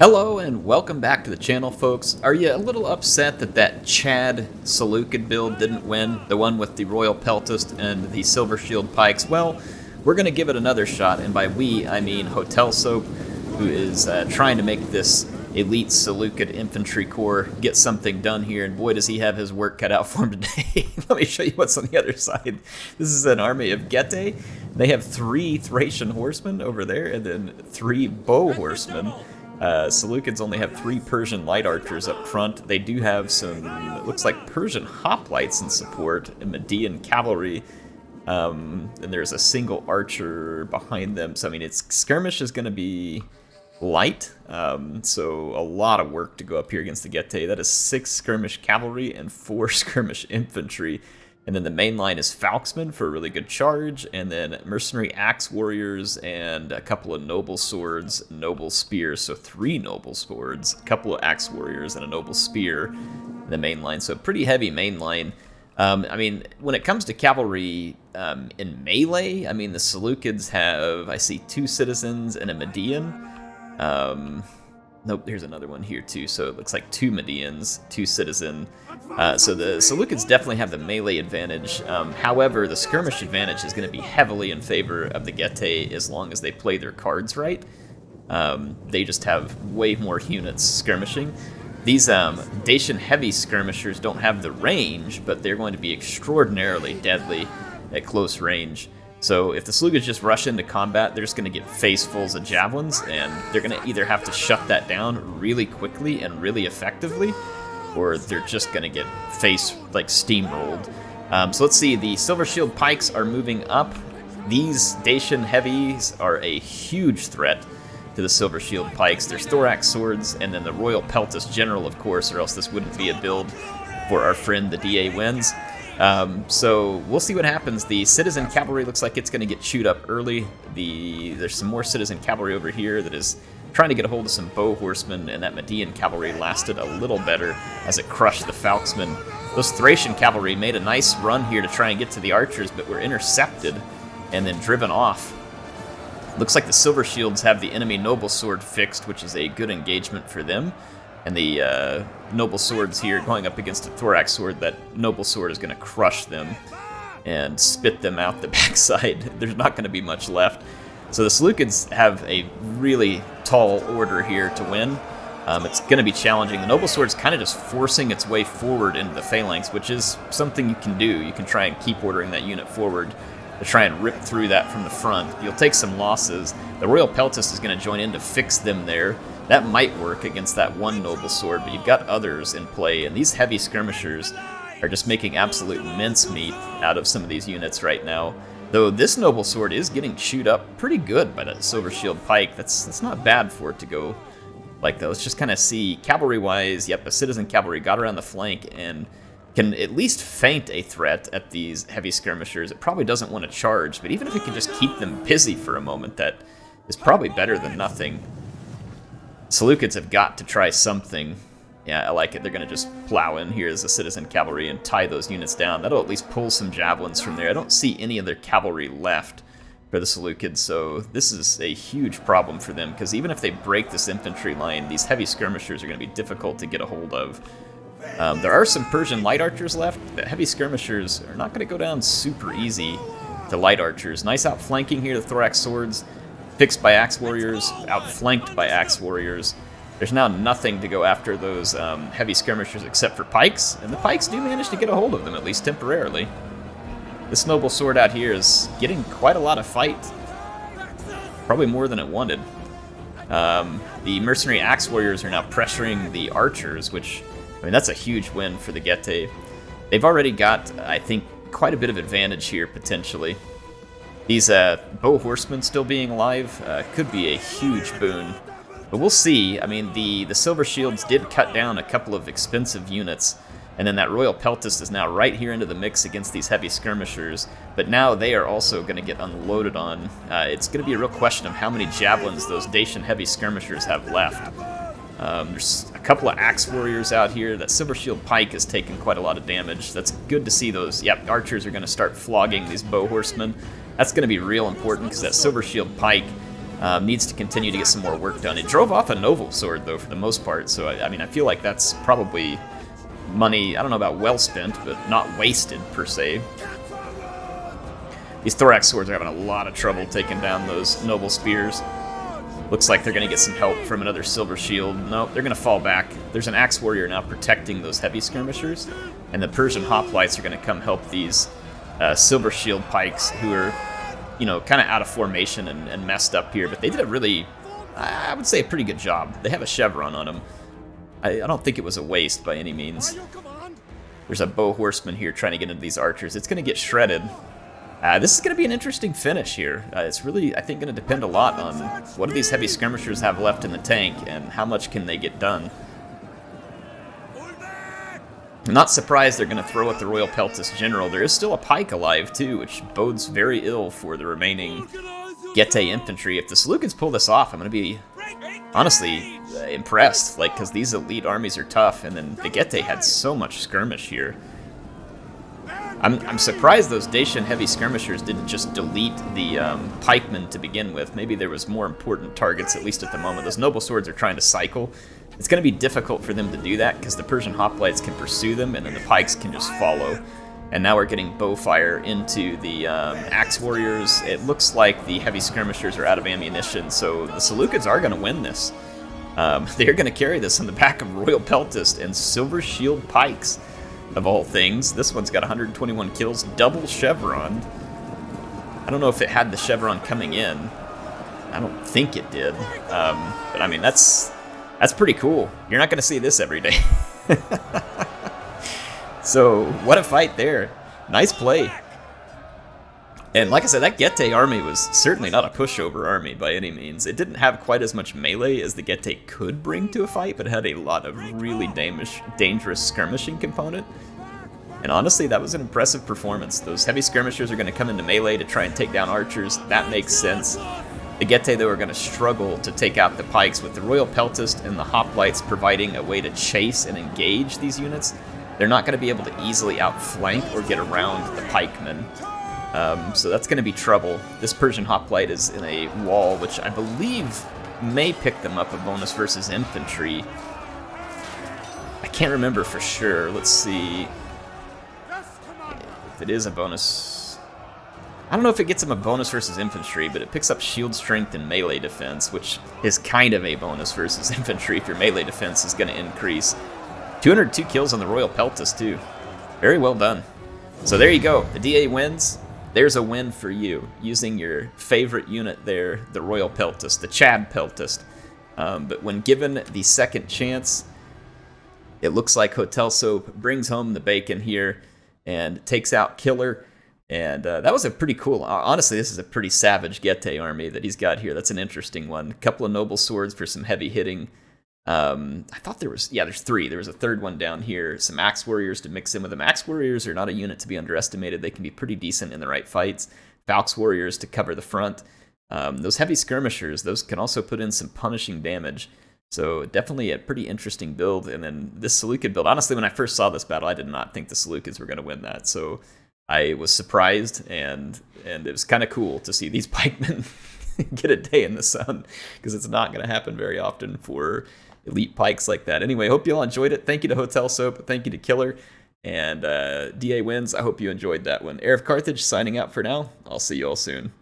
Hello and welcome back to the channel, folks. Are you a little upset that Chad Seleucid build didn't win? The one with the Royal Peltast and the Silver Shield Pikes? Well, we're going to give it another shot, and by we, I mean Hotel Soap, who is trying to make this elite Seleucid infantry corps get something done here, and boy does he have his work cut out for him today. Let me show you what's on the other side. This is an army of Getae. They have 3 Thracian horsemen over there, and then 3 bow horsemen. Seleucids only have 3 Persian light archers up front. They do have some, it looks like Persian hoplites in support, and Median cavalry, and there's a single archer behind them. So, I mean, its skirmish is going to be light, so a lot of work to go up here against the Getae. That is 6 skirmish cavalry and 4 skirmish infantry. And then the main line is Falxmen for a really good charge, and then mercenary axe warriors and a couple of noble swords, noble spears, so 3 noble swords, a couple of axe warriors, and a noble spear in the main line. So pretty heavy main line. I mean, when it comes to cavalry in melee, I mean, the Seleucids have, I see 2 citizens and a Median. Nope, here's another one here too, so it looks like 2 Medians, 2 citizen. So the Seleucids definitely have the melee advantage. However, the skirmish advantage is going to be heavily in favor of the Getae as long as they play their cards right. They just have way more units skirmishing. These Dacian heavy skirmishers don't have the range, but they're going to be extraordinarily deadly at close range. So if the Seleucids just rush into combat, they're just going to get facefuls of javelins, and they're going to either have to shut that down really quickly and really effectively, or they're just going to get steamrolled. So let's see, the Silver Shield Pikes are moving up. These Dacian heavies are a huge threat to the Silver Shield Pikes. There's Thorax swords, and then the Royal Peltast General, of course, or else this wouldn't be a build for our friend the DA wins. So we'll see what happens. The Citizen Cavalry looks like it's going to get chewed up early. There's some more Citizen Cavalry over here that is trying to get a hold of some bow horsemen, and that Median Cavalry lasted a little better as it crushed the Falxmen. Those Thracian Cavalry made a nice run here to try and get to the archers, but were intercepted and then driven off. Looks like the Silver Shields have the enemy Noble Sword fixed, which is a good engagement for them. And the Noble Swords here going up against a Thorax Sword, that Noble Sword is going to crush them and spit them out the backside. There's not going to be much left. So the Seleucids have a really tall order here to win. It's going to be challenging. The Noble Sword's kind of just forcing its way forward into the phalanx, which is something you can do. You can try and keep ordering that unit forward to try and rip through that from the front. You'll take some losses. The Royal Peltast is going to join in to fix them there. That might work against that one Noble Sword, but you've got others in play, and these heavy skirmishers are just making absolute mincemeat out of some of these units right now. Though this Noble Sword is getting chewed up pretty good by that Silver Shield Pike. That's not bad for it to go like that. Let's just kind of see, cavalry-wise, yep, a Citizen Cavalry got around the flank and can at least feint a threat at these heavy skirmishers. It probably doesn't want to charge, but even if it can just keep them busy for a moment, that is probably better than nothing. Seleucids have got to try something. Yeah, I like it. They're going to just plow in here as a Citizen Cavalry and tie those units down. That'll at least pull some javelins from there. I don't see any other cavalry left for the Seleucids, so this is a huge problem for them, because even if they break this infantry line, these heavy skirmishers are going to be difficult to get a hold of. There are some Persian light archers left. The heavy skirmishers are not going to go down super easy to light archers. Nice outflanking here, the Thorax swords. Fixed by axe warriors, outflanked by axe warriors. There's now nothing to go after those heavy skirmishers except for pikes, and the pikes do manage to get a hold of them, at least temporarily. This Noble Sword out here is getting quite a lot of fight, probably more than it wanted. The mercenary axe warriors are now pressuring the archers, which, I mean, that's a huge win for the Getae. They've already got, I think, quite a bit of advantage here, potentially. These bow horsemen still being alive could be a huge boon. But we'll see. I mean, the Silver Shields did cut down a couple of expensive units, and then that Royal Peltast is now right here into the mix against these heavy skirmishers, but now they are also going to get unloaded on. It's going to be a real question of how many javelins those Dacian heavy skirmishers have left. There's a couple of axe warriors out here. That Silver Shield Pike is taking quite a lot of damage. That's good to see those. Yep, archers are going to start flogging these bow horsemen. That's going to be real important, because that Silver Shield Pike Needs to continue to get some more work done. It drove off a noble sword, though, for the most part. So, I mean, I feel like that's probably money, I don't know about well spent, but not wasted, per se. These thorax swords are having a lot of trouble taking down those noble spears. Looks like they're going to get some help from another silver shield. Nope, they're going to fall back. There's an axe warrior now protecting those heavy skirmishers, and the Persian hoplites are going to come help these silver shield pikes who are, you know, kind of out of formation and messed up here. But they did a really, I would say, a pretty good job. They have a chevron on them. I don't think it was a waste by any means. There's a bow horseman here trying to get into these archers. It's going to get shredded. This is going to be an interesting finish here. It's really, I think, going to depend a lot on what do these heavy skirmishers have left in the tank and how much can they get done. I'm not surprised they're going to throw at the Royal Peltast General. There is still a pike alive, too, which bodes very ill for the remaining Getae infantry. If the Seleucids pull this off, I'm going to be, honestly, impressed. Like, because these elite armies are tough, and then the Getae had so much skirmish here. I'm surprised those Dacian heavy skirmishers didn't just delete the pikemen to begin with. Maybe there was more important targets, at least at the moment. Those noble swords are trying to cycle. It's going to be difficult for them to do that because the Persian hoplites can pursue them and then the pikes can just follow. And now we're getting bow fire into the axe warriors. It looks like the heavy skirmishers are out of ammunition, so the Seleucids are going to win this. They're going to carry this on the back of Royal Peltast and Silver Shield pikes. Of all things, this one's got 121 kills, double chevron. I don't know if it had the chevron coming in. I don't think it did. But I mean, that's pretty cool. You're not going to see this every day. So, what a fight there. Nice play. And like I said, that Getae army was certainly not a pushover army by any means. It didn't have quite as much melee as the Getae could bring to a fight, but it had a lot of really dangerous skirmishing component. And honestly, that was an impressive performance. Those heavy skirmishers are going to come into melee to try and take down archers. That makes sense. The Getae, though, are going to struggle to take out the pikes, with the Royal Peltast and the hoplites providing a way to chase and engage these units. They're not going to be able to easily outflank or get around the pikemen. So that's going to be trouble. This Persian hoplite is in a wall, which I believe may pick them up a bonus versus infantry. I can't remember for sure. Let's see if it is a bonus. I don't know if it gets them a bonus versus infantry, but it picks up shield strength and melee defense, which is kind of a bonus versus infantry if your melee defense is going to increase. 202 kills on the Royal Peltast, too. Very well done. So there you go. The DA wins. There's a win for you, using your favorite unit there, the Royal Peltast, the Chad Peltast. But when given the second chance, it looks like Hotel Soap brings home the bacon here and takes out Killer. And that was a pretty cool, honestly, this is a pretty savage Getae army that he's got here. That's an interesting one. A couple of noble swords for some heavy hitting. I thought there was, yeah, there's three. There was a third one down here. Some axe warriors to mix in with them. Axe warriors are not a unit to be underestimated. They can be pretty decent in the right fights. Falx warriors to cover the front. Those heavy skirmishers, those can also put in some punishing damage. So definitely a pretty interesting build. And then this Seleucid build, honestly, when I first saw this battle, I did not think the Seleucids were going to win that. So I was surprised, and it was kind of cool to see these pikemen get a day in the sun, because it's not going to happen very often for elite pikes like that. Anyway, hope you all enjoyed it. Thank you to Hotel Soap. Thank you to Killer. And DA wins. I hope you enjoyed that one. HeirofCarthage signing out for now. I'll see you all soon.